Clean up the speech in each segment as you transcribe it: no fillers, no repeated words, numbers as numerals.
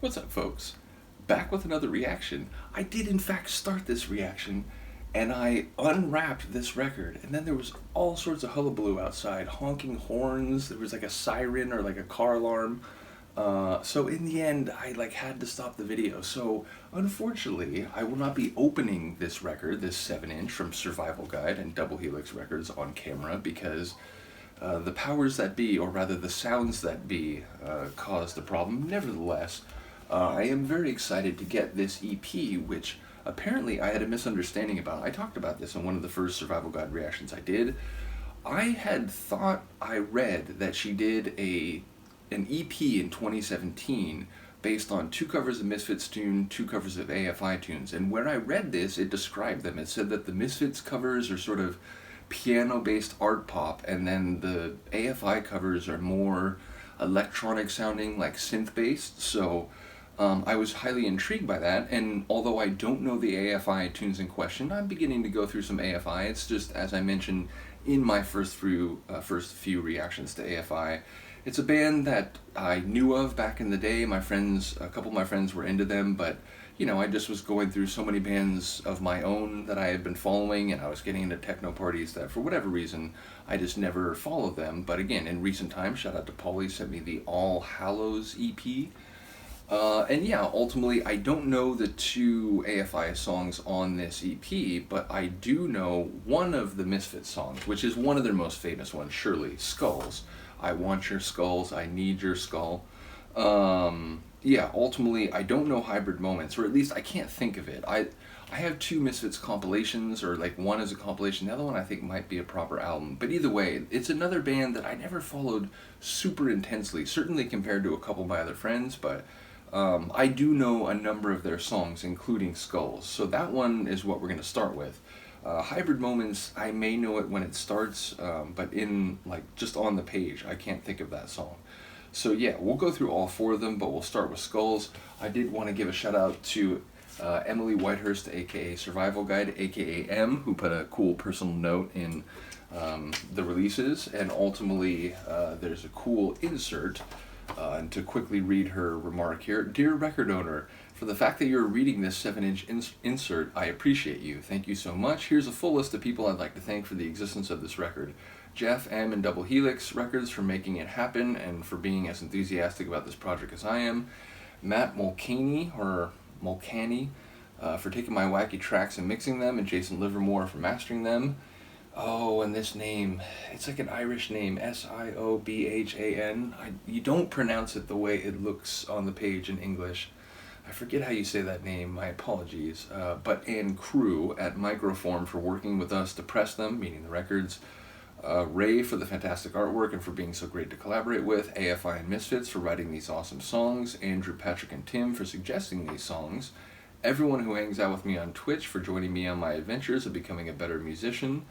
What's up, folks? Back with another reaction. I did, in fact, start this reaction, and I unwrapped this record, and then there was all sorts of hullabaloo outside, honking horns. There was like a siren or like a car alarm. So in the end, I had to stop the video. So unfortunately, I will not be opening this record, this 7-inch from Survival Guide and Double Helix Records, on camera because the powers that be, or rather the sounds that be, caused the problem. Nevertheless, I am very excited to get this EP, which apparently I had a misunderstanding about. I talked about this in one of the first Survival Guide reactions I did. I had thought I read that she did an EP in 2017 based on 2 covers of Misfits tune, 2 covers of AFI tunes. And when I read this, it described them. It said that the Misfits covers are sort of piano-based art pop, and then the AFI covers are more electronic sounding, like synth-based. So I was highly intrigued by that, and although I don't know the AFI tunes in question, I'm beginning to go through some AFI. It's just, as I mentioned in my first few reactions to AFI, it's a band that I knew of back in the day. My friends, a couple of my friends were into them, but I just was going through so many bands of my own that I had been following, and I was getting into techno parties that, for whatever reason, I just never followed them. But again, in recent times, shout out to Paulie, sent me the All Hallows EP. And yeah, ultimately, I don't know the 2 AFI songs on this EP, but I do know one of the Misfits songs, which is one of their most famous ones, surely, Skulls. I want your skulls, I need your skull. Yeah, ultimately, I don't know Hybrid Moments, or at least I can't think of it. I have 2 Misfits compilations, or like one is a compilation, the other one I think might be a proper album. But either way, it's another band that I never followed super intensely, certainly compared to a couple of my other friends, but I do know a number of their songs, including Skulls. So that one is what we're going to start with. Hybrid Moments, I may know it when it starts, but just on the page, I can't think of that song. So yeah, we'll go through all 4 of them, but we'll start with Skulls. I did want to give a shout out to Emily Whitehurst, aka Survival Guide, aka M, who put a cool personal note in the releases, and ultimately there's a cool insert. And to quickly read her remark here: "Dear record owner, for the fact that you're reading this 7-inch insert, I appreciate you. Thank you so much. Here's a full list of people I'd like to thank for the existence of this record. Jeff M. and Double Helix Records for making it happen and for being as enthusiastic about this project as I am. Matt Mulcahy, for taking my wacky tracks and mixing them, and Jason Livermore for mastering them." Oh, and this name, it's like an Irish name, Siobhan. You don't pronounce it the way it looks on the page in English. I forget how you say that name, my apologies. And crew at Microform for working with us to press them, meaning the records. Ray for the fantastic artwork and for being so great to collaborate with. AFI and Misfits for writing these awesome songs. Andrew, Patrick, and Tim for suggesting these songs. Everyone who hangs out with me on Twitch for joining me on my adventures of becoming a better musician.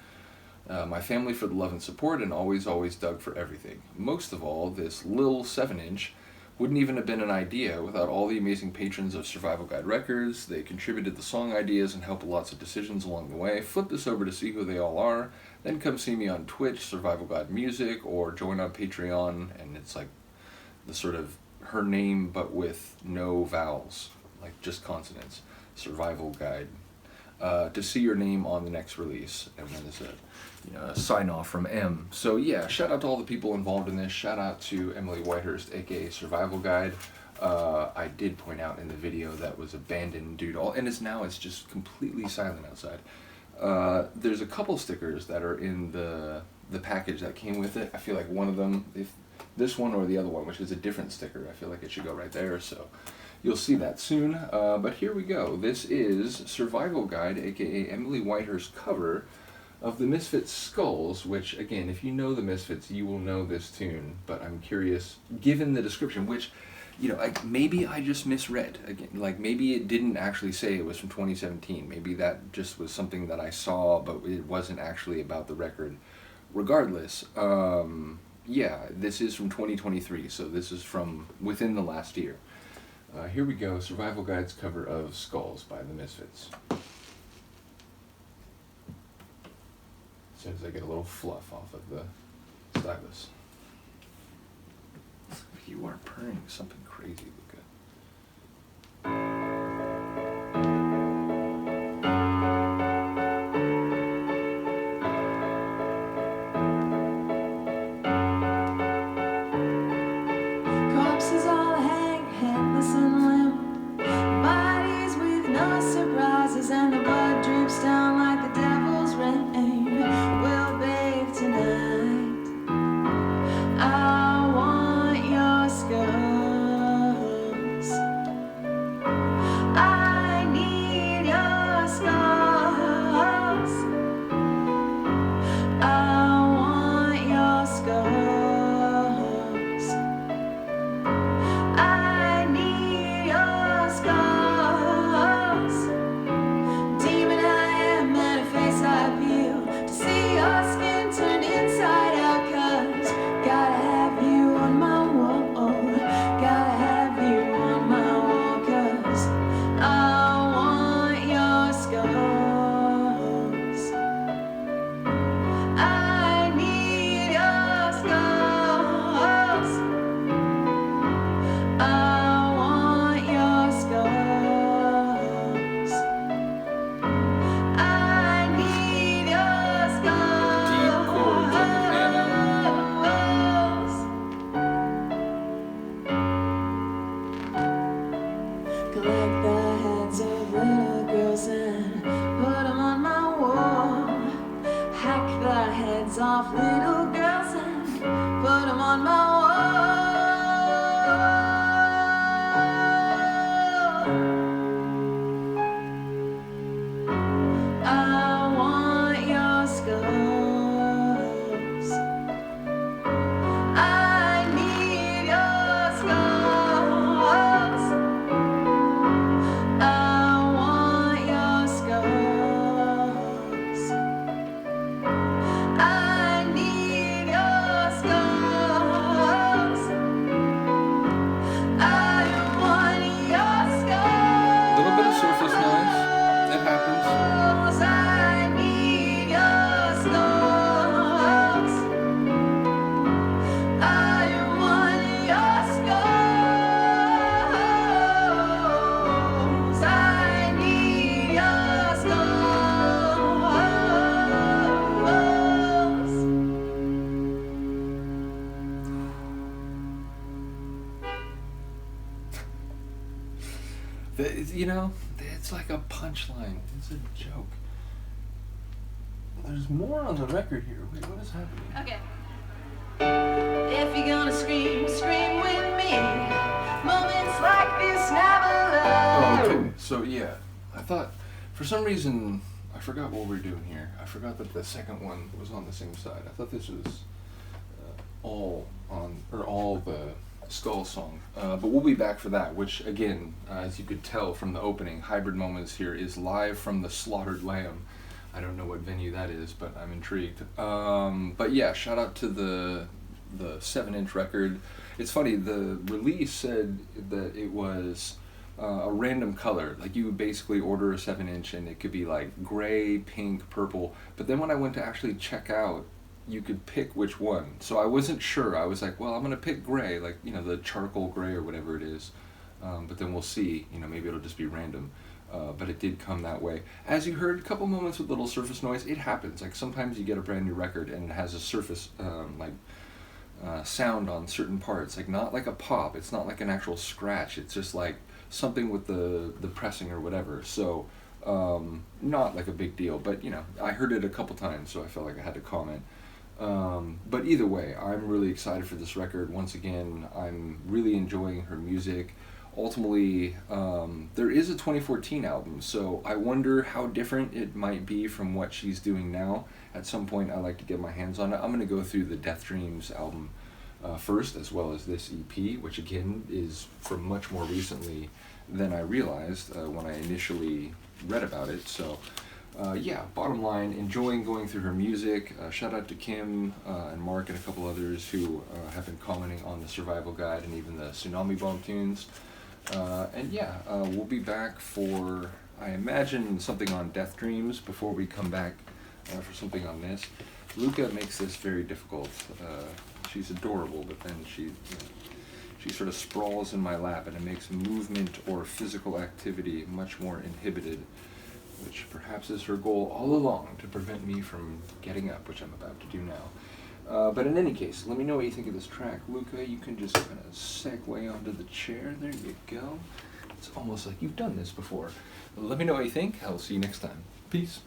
My family for the love and support, and always Doug for everything. Most of all, this little 7-inch wouldn't even have been an idea without all the amazing patrons of Survival Guide Records. They contributed the song ideas and helped lots of decisions along the way. Flip this over to see who they all are, then come see me on Twitch, Survival Guide Music, or join on Patreon, and it's like the sort of her name but with no vowels, like just consonants. Survival Guide. To see your name on the next release, and then there's a sign off from M. So yeah, shout out to all the people involved in this. Shout out to Emily Whitehurst, aka Survival Guide. I did point out in the video that was abandoned due to and it's just completely silent outside. There's a couple stickers that are in the package that came with it. I feel like one of them, if this one or the other one, which is a different sticker, I feel like it should go right there. So you'll see that soon, but here we go. This is Survival Guide, aka Emily Whitehurst's cover of the Misfits' Skulls, which, again, if you know the Misfits, you will know this tune, but I'm curious, given the description, which, maybe I just misread. Again, maybe it didn't actually say it was from 2017. Maybe that just was something that I saw, but it wasn't actually about the record. Regardless, yeah, this is from 2023, so this is from within the last year. Here we go, Survival Guide's cover of Skulls by the Misfits. As soon as I get a little fluff off of the stylus. You are purring something crazy, Luca. collect the heads of little girls and put them on my wall. Hack the heads off little girls and put them on my wall. I want your skulls. I need your skulls. I want your skulls. I need your skulls. I want your skulls. A little bit of surface noise. It happens. I need your skulls. I want your skulls. I need your skulls. You know, it's like a punchline. It's a joke. There's more on the record here. Wait, what is happening? Okay. If you're gonna scream, scream with me. Moments like this never love. Oh, okay. So yeah, I thought for some reason I forgot what we were doing here. I forgot that the second one was on the same side. I thought this was all the Skull song. But we'll be back for that, which again, as you could tell from the opening, Hybrid Moments here is live from the Slaughtered Lamb. I don't know what venue that is, but I'm intrigued. But yeah, shout out to the 7-inch record. It's funny, the release said that it was a random color. Like you would basically order a 7-inch and it could be like gray, pink, purple. But then when I went to actually check out, you could pick which one. So I wasn't sure. I was like, well, I'm gonna pick gray, like, you know, the charcoal gray or whatever it is. But then we'll see, you know, maybe it'll just be random. But it did come that way. As you heard, a couple moments with little surface noise. It happens. Like sometimes you get a brand new record and it has a surface sound on certain parts. Like not like a pop. It's not like an actual scratch. It's just like something with the pressing or whatever. So not like a big deal. But you know, I heard it a couple times, so I felt like I had to comment. But either way, I'm really excited for this record. Once again, I'm really enjoying her music. Ultimately, there is a 2014 album, so I wonder how different it might be from what she's doing now. At some point, I'd like to get my hands on it. I'm going to go through the Death Dreams album first, as well as this EP, which again is from much more recently than I realized when I initially read about it. So yeah, bottom line, enjoying going through her music. Shout out to Kim and Mark and a couple others who have been commenting on the Survival Guide and even the Tsunami Bomb tunes. And yeah, we'll be back for, I imagine, something on Death Dreams before we come back for something on this. Luca makes this very difficult. She's adorable, but then she sort of sprawls in my lap and it makes movement or physical activity much more inhibited, which perhaps is her goal all along, to prevent me from getting up, which I'm about to do now. But in any case, let me know what you think of this track. Luca, you can just kind of segue onto the chair. There you go. It's almost like you've done this before. Let me know what you think. I'll see you next time. Peace.